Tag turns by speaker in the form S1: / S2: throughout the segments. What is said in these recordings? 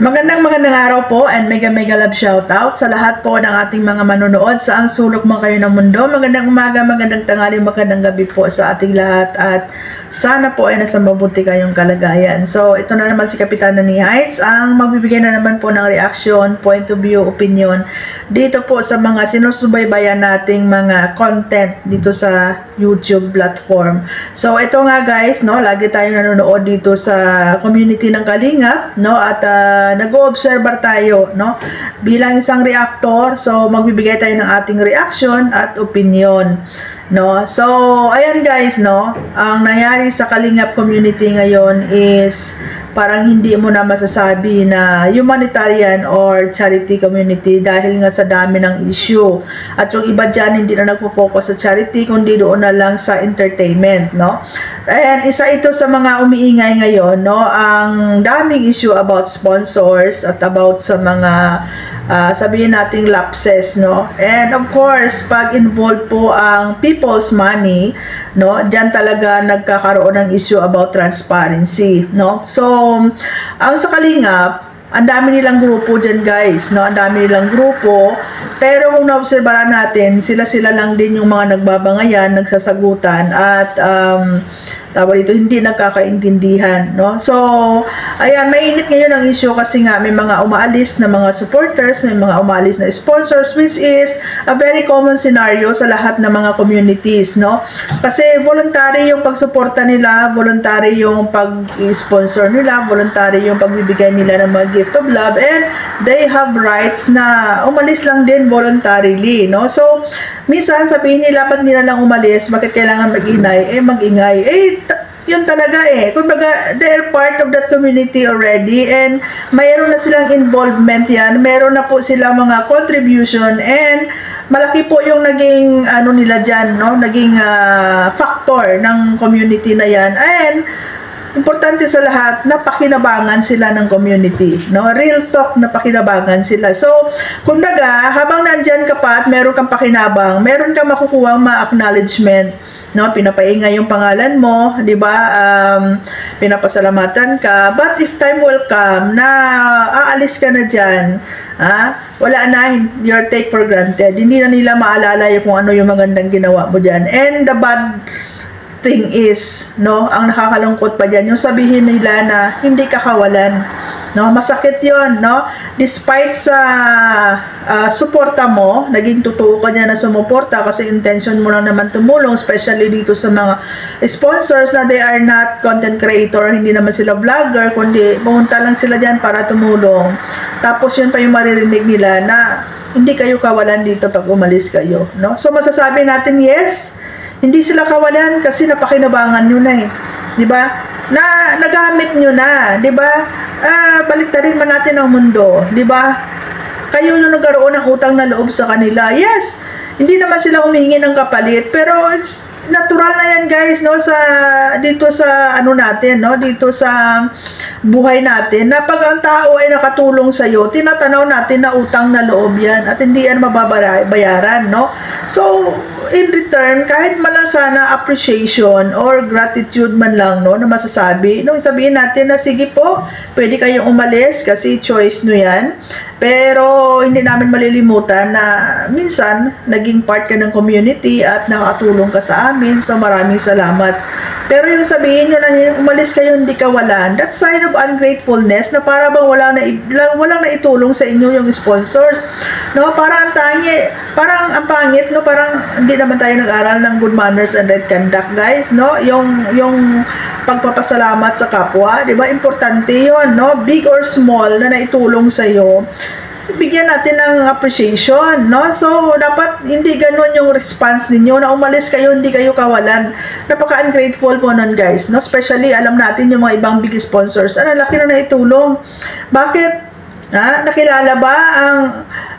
S1: Magandang araw po and mega love shoutout sa lahat po ng ating mga manonood saan sulok man kayo ng mundo. Magandang umaga, magandang tanghali, magandang gabi po sa ating lahat at sana po ay nasa mabuti kayong kalagayan. So ito na naman si Kapitana ni Heights ang magbibigay na naman po ng reaction, point of view, opinion dito po sa mga sinusubaybayan nating mga content dito sa YouTube platform. So ito nga guys, no, lagi tayong nanonood dito sa community ng Kalingap, no, at nag-o-observer tayo, no, bilang isang reactor. So magbibigay tayo ng ating reaction at opinion, no. So ayan guys, no, ang nangyari sa Kalingap community ngayon is parang hindi mo na masasabi na humanitarian or charity community dahil nga sa dami ng issue. At yung iba dyan hindi na nagpo-focus sa charity kundi doon na lang sa entertainment, no. And isa ito sa mga umiingay ngayon, no, ang daming issue about sponsors at about sa mga sabihin nating lapses, no. And of course, pag involved po ang people's money, no, diyan talaga nagkakaroon ng issue about transparency, no. So ang sa Kalingap, ang dami nilang grupo dyan guys, no? Ang dami nilang grupo, pero kung naobserbahan natin, sila lang din yung mga nagbabangayan, nagsasagutan, at tawag dito, hindi nagkakaintindihan, no? So, ayan, mainit ngayon ang issue kasi nga may mga umaalis na mga supporters, may mga umaalis na sponsors, which is a very common scenario sa lahat ng mga communities, no? Kasi voluntary yung pagsuporta nila, voluntary yung pag-sponsor nila, voluntary yung pagbibigay nila ng mga gift of love, and they have rights na umalis lang din voluntarily, no? So, minsan sabihin nila, ba't nila lang umalis, bakit kailangan mag-ingay? Mag-ingay. Yun talaga kumbaga, they're part of that community already, and mayroon na silang involvement yan, mayroon na po sila mga contribution, and malaki po yung naging, nila dyan, no? Naging factor ng community na yan, and importante sa lahat, napakinabangan sila ng community, no? Real talk, napakinabangan sila. So, kumbaga, habang nandyan ka pa at meron kang pakinabang, meron kang makukuha ma-acknowledgement, no? Pinapaingay yung pangalan mo, di ba? Pinapasalamatan ka. But if time will come na aalis ka na dyan, wala na, you're take for granted. Hindi na nila maalala yung kung ano yung magandang ginawa mo dyan. And the bad thing is, no, ang nakakalungkot pa dyan, yung sabihin nila na hindi ka kawalan, no, masakit yon, no, despite sa suporta mo, naging totoo ka dyan na sumuporta kasi intention mo lang naman tumulong, especially dito sa mga sponsors na they are not content creator, hindi naman sila vlogger, kundi pumunta lang sila dyan para tumulong. Tapos yun pa yung maririnig nila na hindi kayo kawalan dito pag umalis kayo, no. So masasabi natin, yes, hindi sila kawalan kasi napakinabangan nyo na di ba? Na nagamit nyo na, di ba? Baliktarin man natin ang mundo, di ba? Kayo yung nagkaroon ng utang na loob sa kanila. Yes, hindi naman sila humingi ng kapalit, pero it's natural na yan guys, no, sa dito sa natin, no, dito sa buhay natin, na pag ang tao ay nakatulong sa iyo, tinatanaw natin na utang na loob yan at hindi yan mababayaran, no. So in return, kahit man lang sana appreciation or gratitude man lang, no, na masasabi, no, sabihin natin na sige po, pwede kayong umalis kasi choice nyo yan, pero hindi namin malilimutan na minsan naging part ka ng community at nakatulong ka sa amin, so maraming salamat. Pero yung sabihin nyo na umalis kayo hindi kawalan, that's sign of ungratefulness, na para bang walang naitulong sa inyo yung sponsors, no. Parang ang pangit, no, parang hindi naman tayo nag-aral ng good manners and right conduct guys, no. Yung pagpapasalamat sa kapwa, di ba, importante yon, no, big or small na naitulong sa iyo, bigyan natin ng appreciation, no. So dapat hindi ganun yung response ninyo na umalis kayo hindi kayo kawalan. Napaka-ungrateful po nun guys, no. Especially alam natin yung mga ibang big sponsors, laki na naitulong. Bakit? Nakilala ba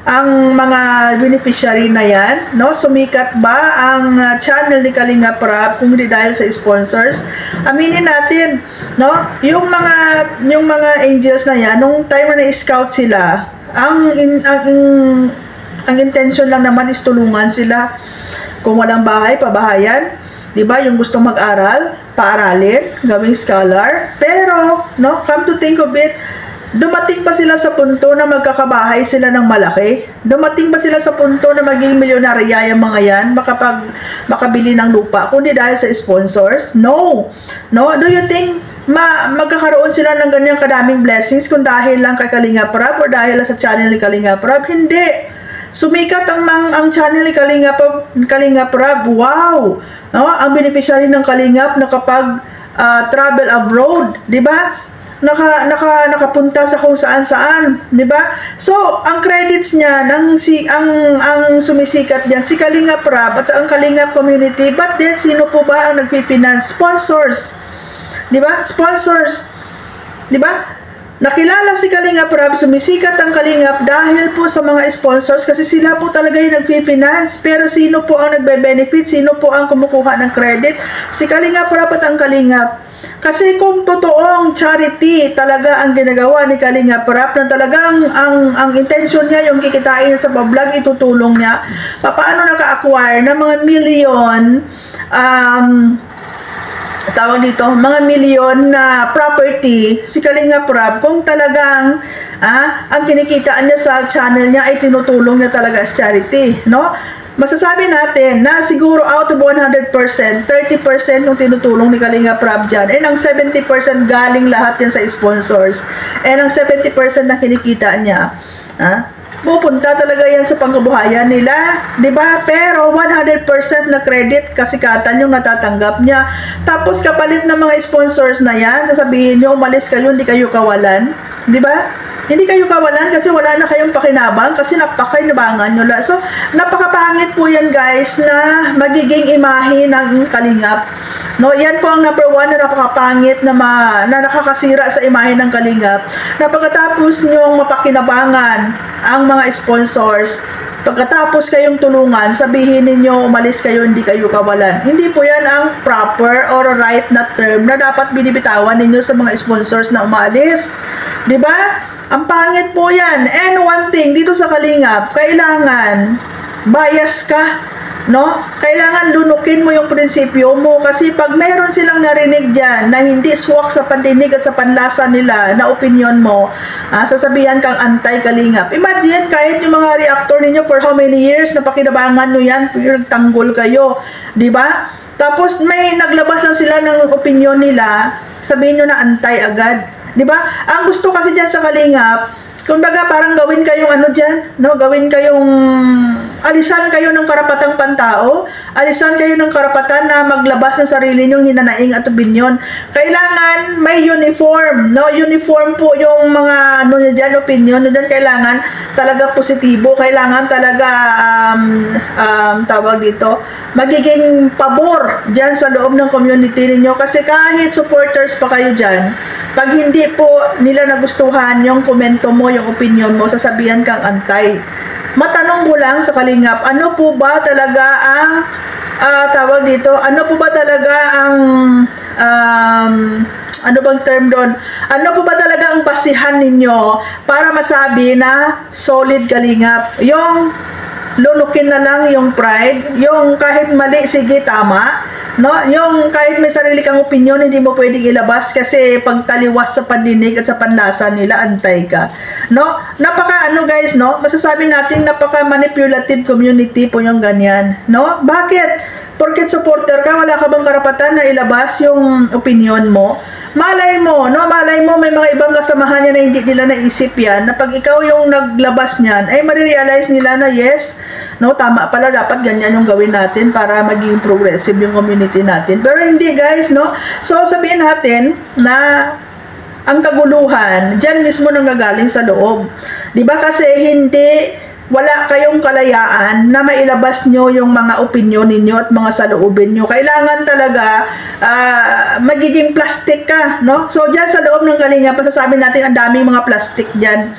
S1: ang mga beneficiary na yan, no? Sumikat ba ang channel ni Kalingap Rap kung hindi dahil sa sponsors? Aminin natin, no, yung mga angels na yan, nung time na scout sila, ang intention lang naman is tulungan sila. Kung walang bahay, pabahayan, di ba? Yung gustong mag-aral, paaralin, gawing scholar. Pero, no, come to think of it, Dumating ba sila sa punto na magkakabahay sila ng malaki? Dumating ba sila sa punto na maging milyonarya yung mga yan, makabili ng lupa, kundi dahil sa sponsors? No. No? Do you think magkakaroon sila ng ganyang kadaming blessings kung dahil lang kay Kalinga Prab or dahil lang sa channel ni Kalinga Prab? Hindi. Sumikat ang channel ni Kalinga Prab. Wow! No? Ang beneficiary ng Kalingap na kapag travel abroad, di ba? Nakapunta sa kung saan-saan, 'di ba? So, ang credits niya ang sumisikat diyan si Kalinga Prab at ang Kalinga community. But then sino po ba ang nagfi-finance? Sponsors. 'Di ba? Sponsors. 'Di ba? Nakilala si Kalinga Prab, sumisikat ang Kalingap dahil po sa mga sponsors kasi sila po talaga yung nagfi-finance. Pero sino po ang nagbe-benefit? Sino po ang kumukuha ng credit? Si Kalinga Prab at ang Kalingap. Kasi kung totoong charity talaga ang ginagawa ni Kalinga Prab, na talagang ang intention niya yung kikitain sa vlog, itutulong niya, paano naka-acquire ng mga milyon, tawag dito, mga milyon na property si Kalinga Prab kung talagang ang kinikitaan niya sa channel niya ay tinutulong niya talaga as charity, no? Masasabi natin na siguro out of 100%, 30% ng tinutulong ni Kalinga Prab dyan, and ang 70% galing lahat yan sa sponsors, and ang 70% na kinikita niya, pupunta talaga yan sa pangkabuhayan nila, di ba? Pero 100% na credit, kasikatan yung natatanggap niya. Tapos kapalit ng mga sponsors na yan, sasabihin niyo, umalis kayo, hindi kayo kawalan, di ba? Hindi kayo kawalan kasi wala na kayong pakinabang kasi napakinabangan nyo. So, napakapangit po yan guys na magiging imahe ng Kalingap. No, yan po ang number one na napakapangit na nakakasira sa imahe ng Kalingap. Na pagkatapos nyong mapakinabangan ang mga sponsors, pagkatapos kayong tulungan, sabihin ninyo umalis kayo, hindi kayo kawalan. Hindi po yan ang proper or right na term na dapat binibitawan ninyo sa mga sponsors na umalis. Diba? Ang pangit po yan. And one thing, dito sa Kalingap, kailangan bias ka, no? Kailangan lunukin mo yung prinsipyo mo kasi pag mayroon silang narinig dyan na hindi swak sa pandinig at sa panlasa nila na opinion mo, sasabihan kang anti-Kalingap. Imagine, kahit yung mga reactor ninyo for how many years, napakinabangan nyo yan, nagtanggol kayo, di ba? Tapos may naglabas lang sila ng opinion nila, sabihin nyo na anti agad. Di ba? Ang gusto kasi diyan sa Kalingap, kumbaga parang gawin kayong ano diyan, no? Gawin kayong alisan kayo ng karapatang pantao, alisan kayo ng karapatan na maglabas ng sarili nyong hinanaing at opinyon. Kailangan may uniform, no? Uniform po yung mga ano niyo diyan, opinyon niyo diyan, kailangan talaga positibo, kailangan talaga tawag dito, magiging pabor diyan sa loob ng community ninyo kasi kahit supporters pa kayo diyan, pag hindi po nila nagustuhan yung komento mo, yung opinion mo, sasabihan kang antay. Matanong mo lang sa Kalingap, ano po ba talaga ang tawag dito, ano po ba talaga ang ano bang term doon? Ano po ba talaga ang basihan ninyo para masabi na solid Kalingap? Yung lunukin na lang yung pride, yung kahit mali, sige, tama, no? Yung kahit may sarili kang opinion, hindi mo pwedeng ilabas kasi pagtaliwas sa pandinig at sa panlasa nila, antay ka, no? Napaka ano guys, no? Masasabi natin napaka manipulative community po yung ganyan, no? Bakit? Porket supporter ka, wala ka bang karapatan na ilabas yung opinion mo? Malay mo, no? Malay mo may mga ibang kasamahan niya na hindi nila naisip yan, na pag ikaw yung naglabas niyan, ay marirealize nila na yes, no, tama pala, dapat ganyan yung gawin natin para maging progressive yung community natin. Pero hindi guys, no? So sabihin natin na ang kaguluhan diyan mismo nanggagaling sa loob. 'Di ba? Kasi wala kayong kalayaan na mailabas nyo yung mga opinion ninyo at mga saloobin nyo. Kailangan talaga magiging plastic ka, no? So, dyan sa loob ng Kalingap, pasasabi natin ang daming mga plastic dyan.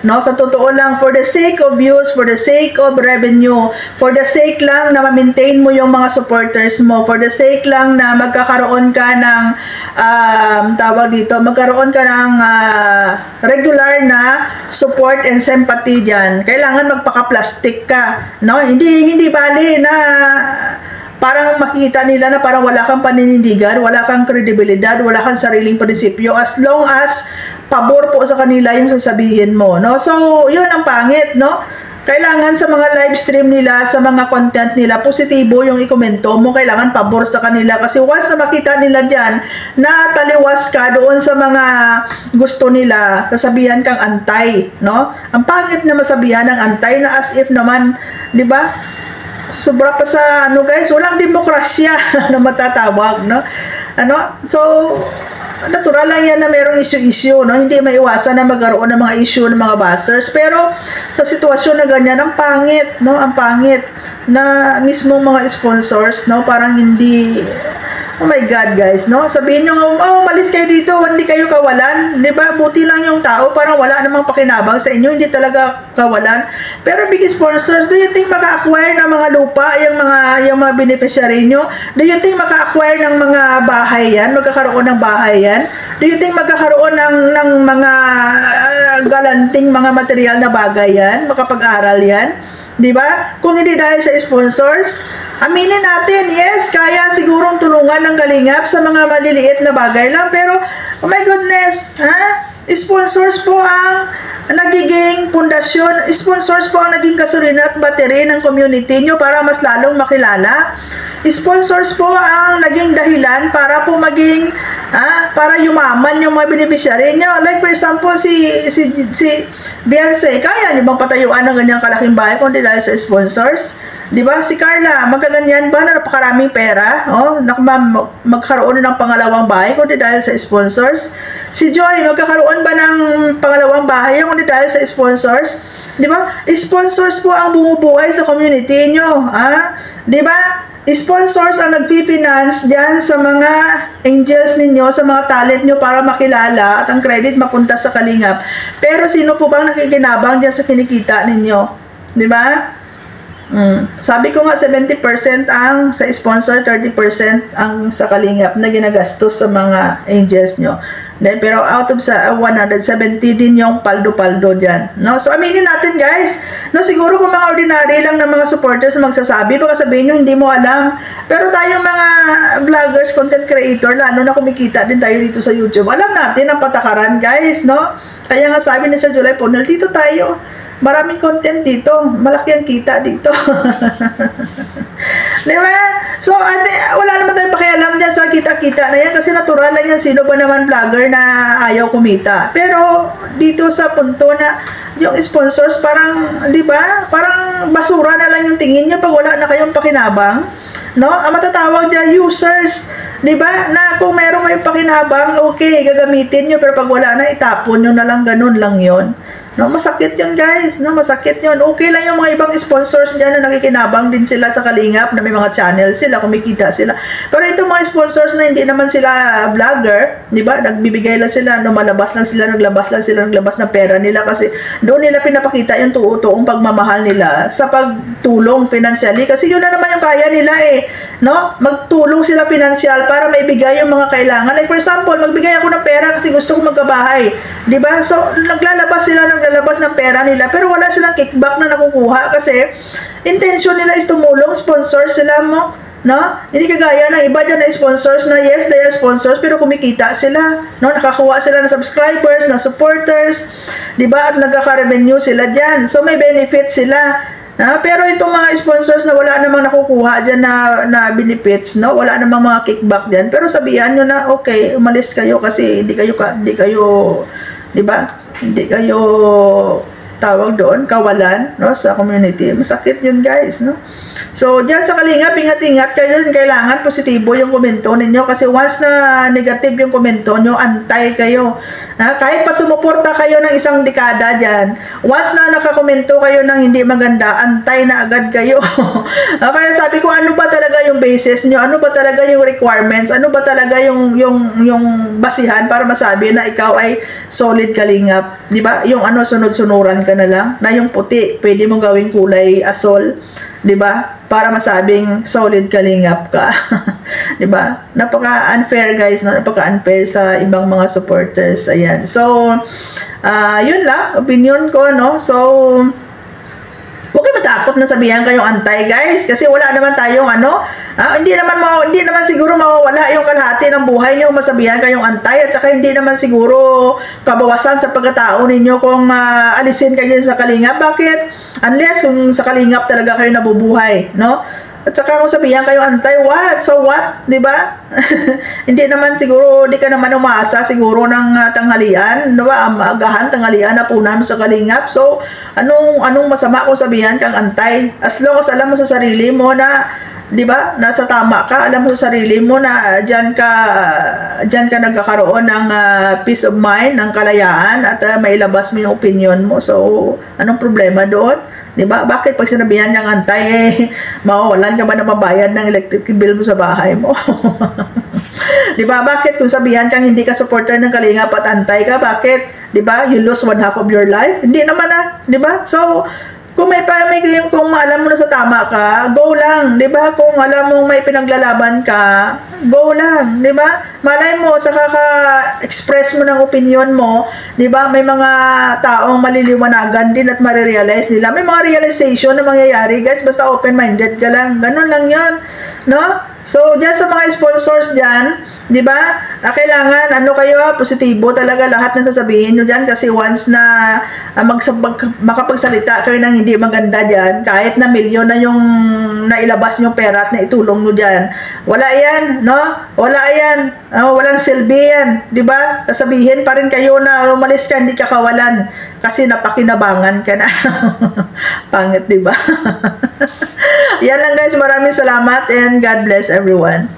S1: No, sa totoo lang, for the sake of views, for the sake of revenue, for the sake lang na ma-maintain mo yung mga supporters mo, for the sake lang na magkakaroon ka ng tawag dito, magkaroon ka ng regular na support and sympathy dyan, kailangan magpaka-plastic ka, no? Hindi bali na parang makikita nila na parang wala kang paninindigan, wala kang kredibilidad, wala kang sariling prinsipyo, as long as pabor po sa kanila yung sasabihin mo, no? So, yun ang pangit, no? Kailangan sa mga live stream nila, sa mga content nila, positibo yung ikomento mo. Kailangan pabor sa kanila. Kasi once na makita nila dyan, na taliwas ka doon sa mga gusto nila, sasabihan kang antay, no? Ang pangit na masabihan ng antay na as if naman, di ba? Sobra pa sa, ano guys, walang demokrasya na matatawag, no? Ano? So, natural lang yan na merong issue-issue, no? Hindi maiwasan na magkaroon ng mga issue ng mga bashers. Pero sa sitwasyon na ganyan, ang pangit, no? Ang pangit na mismo mga sponsors, no? Parang hindi, oh my God, guys, no? Sabihin nyo, oh, malis kayo dito, hindi kayo kawalan, di ba? Buti lang yung tao, parang wala namang pakinabang sa inyo, hindi talaga kawalan. Pero big sponsors, do you think maka-acquire ng mga lupa, yung mga beneficiary nyo? Do you think maka-acquire ng mga bahay yan? Magkakaroon ng bahay yan? Do you think magkakaroon ng mga galanting mga material na bagay yan? Makapag-aral yan? Di ba? Kung hindi dahil sa sponsors, aminin natin, yes, kaya sigurong tulungan ng Kalingap sa mga maliliit na bagay lang. Pero, oh my goodness, ha? Sponsors po ang nagiging pundasyon, sponsors po ang naging gasolina at battery ng community nyo para mas lalong makilala. Sponsors po ang naging dahilan para po maging para yumaman yung mga beneficiary nyo. Like for example, si Beyonce, kaya nyo bang patayuan ng ganyang kalaking bahay kung di dahil sa sponsors? Di ba? Si Carla, magaganyan ba na napakaraming pera? Oh, magkaroon ng pangalawang bahay kung di dahil sa sponsors? Si Joy, magkakaroon ba ng pangalawang bahay kung di dahil sa sponsors? Di ba? Sponsors po ang bumubuhay sa community nyo. Di ba? Sponsors ang nag-finance dyan sa mga angels ninyo, sa mga talent nyo para makilala at ang credit mapunta sa Kalingap. Pero sino po bang nakikinabang dyan sa kinikita ninyo? Di ba? Sabi ko nga 70% ang sa sponsor, 30% ang sa Kalingap na ginagastos sa mga angels nyo. Pero out of sa 170 din yung paldo-paldo dyan, no? So aminin natin guys, no? Siguro kung mga ordinary lang na mga supporters magsasabi, baka sabihin nyo hindi mo alam. Pero tayong mga vloggers, content creator, lalo na kumikita din tayo dito sa YouTube, alam natin ang patakaran guys, no? Kaya nga sabi ni Sir July Ponel, dito tayo, maraming content dito, malaki ang kita dito. Diba? So, wala naman tayong pakialam dyan sa kita-kita na yan kasi natural lang yan, sino ba naman vlogger na ayaw kumita. Pero dito sa punto na yung sponsors parang, di ba? Parang basura na lang yung tingin niya pag wala na kayong pakinabang. No? Ang matatawag dyan, users. Di ba? Na kung meron kayong pakinabang, okay, gagamitin nyo. Pero pag wala na, itapon nyo na lang, ganun lang yon. No, masakit yun guys, no, masakit yun. Okay lang yung mga ibang sponsors dyan na nakikinabang din sila sa Kalingap, na may mga channel sila, kumikita sila. Pero itong mga sponsors na hindi naman sila vlogger, di ba, nagbibigay lang sila, lumalabas lang sila, naglabas ng pera nila kasi doon nila pinapakita yung tuo-tuong pagmamahal nila sa pagtulong financially. Kasi yun na naman yung kaya nila no, magtulong sila financial para maibigay yung mga kailangan. Like for example, magbigay ako ng pera kasi gusto ko magkabahay, di ba? So, naglalabas ng pera nila pero wala silang kickback na nakukuha kasi intention nila is tumulong, sponsor sila mo, no? Hindi kagaya ng iba dyan na sponsors na yes, they are sponsors pero kumikita sila, no? Nakakuha sila ng subscribers, ng supporters, di ba? At nagkaka-revenue sila dyan, so may benefits sila. Pero itong mga sponsors na wala namang nakukuha dyan na benefits, no? Wala namang mga kickback dyan, pero sabihan nyo na okay, umalis kayo kasi hindi kayo di ba? Hindi kayo tawag doon, kawalan, no, sa community. Masakit yun guys, no? So, dyan sa Kalingap, ingat-ingat kayo, kailangan positibo yung komento ninyo kasi once na negative yung komento nyo, antay kayo. Kahit pa sumuporta kayo ng isang dekada dyan, once na nakakomento kayo ng hindi maganda, antay na agad kayo. Kaya sabi ko, ano ba talaga yung basis nyo? Ano ba talaga yung requirements? Ano ba talaga yung basihan para masabi na ikaw ay solid Kalingap? Di ba? Yung sunod-sunuran ka na lang, na yung puti, pwede mong gawing kulay asol, di ba? Para masabing solid Kalingap ka. Di ba? Napaka-unfair guys, no? Napaka-unfair sa ibang mga supporters. Ayan. So, yun lang, opinion ko, no? So, Huwag kayo matakot na sabihan kayong antay, guys, kasi wala naman tayong hindi naman siguro mawawala yung kalahati ng buhay niyo masabihan kayong antay, at saka hindi naman siguro kabawasan sa pagkatao ninyo kung alisin kayo sa kalingap. Bakit? Unless kung sa kalingap talaga kayo nabubuhay, no? At saka kung sabihan kayo antay, what? So what? Diba? Hindi naman siguro, di ka naman umaasa siguro ng tanghalian, diba? Agahan, tanghalian na punan mo sa kalingap. So, anong masama kung sabihan kang antay? As long as alam mo sa sarili mo na, di ba, nasa tama ka, alam mo sa sarili mo na dyan ka nagkakaroon ng peace of mind, ng kalayaan, at mailabas mo yung opinion mo. So, anong problema doon? Di ba? Bakit pag sinabihan niyang antay, mawawalan ka ba na mabayad ng electric bill mo sa bahay mo? Di ba? Bakit kung sabihan kang hindi ka supporter ng kalingap at antay ka, bakit? Di ba? You lose 1/2 of your life? Hindi naman di ba? So, kung kung alam mo na sa tama ka, go lang, 'di ba? Kung alam mo may pinaglalaban ka, go lang, 'di ba? Malay mo sa kaka-express mo ng opinion mo, 'di ba? May mga taong maliliwanagan din at marirealize nila. May mga realization na mangyayari, guys, basta open-minded ka lang. Ganun lang 'yon, no? So, diyan sa mga sponsors diyan, 'di ba? Kailangan kayo, positibo talaga lahat ng sasabihin niyo diyan, kasi once na makapagsalita kayo ng hindi maganda diyan, kahit na milyon na yung nailabas niyo pera at naitulong niyo diyan, wala 'yan, no? Wala 'yan. Walang silbi 'yan, 'di ba? Sasabihin pa rin kayo na umalis ka, hindi ka kawalan kasi napakinabangan ka na. Pangit, 'di ba? Yan lang, guys, maraming salamat and God bless everyone.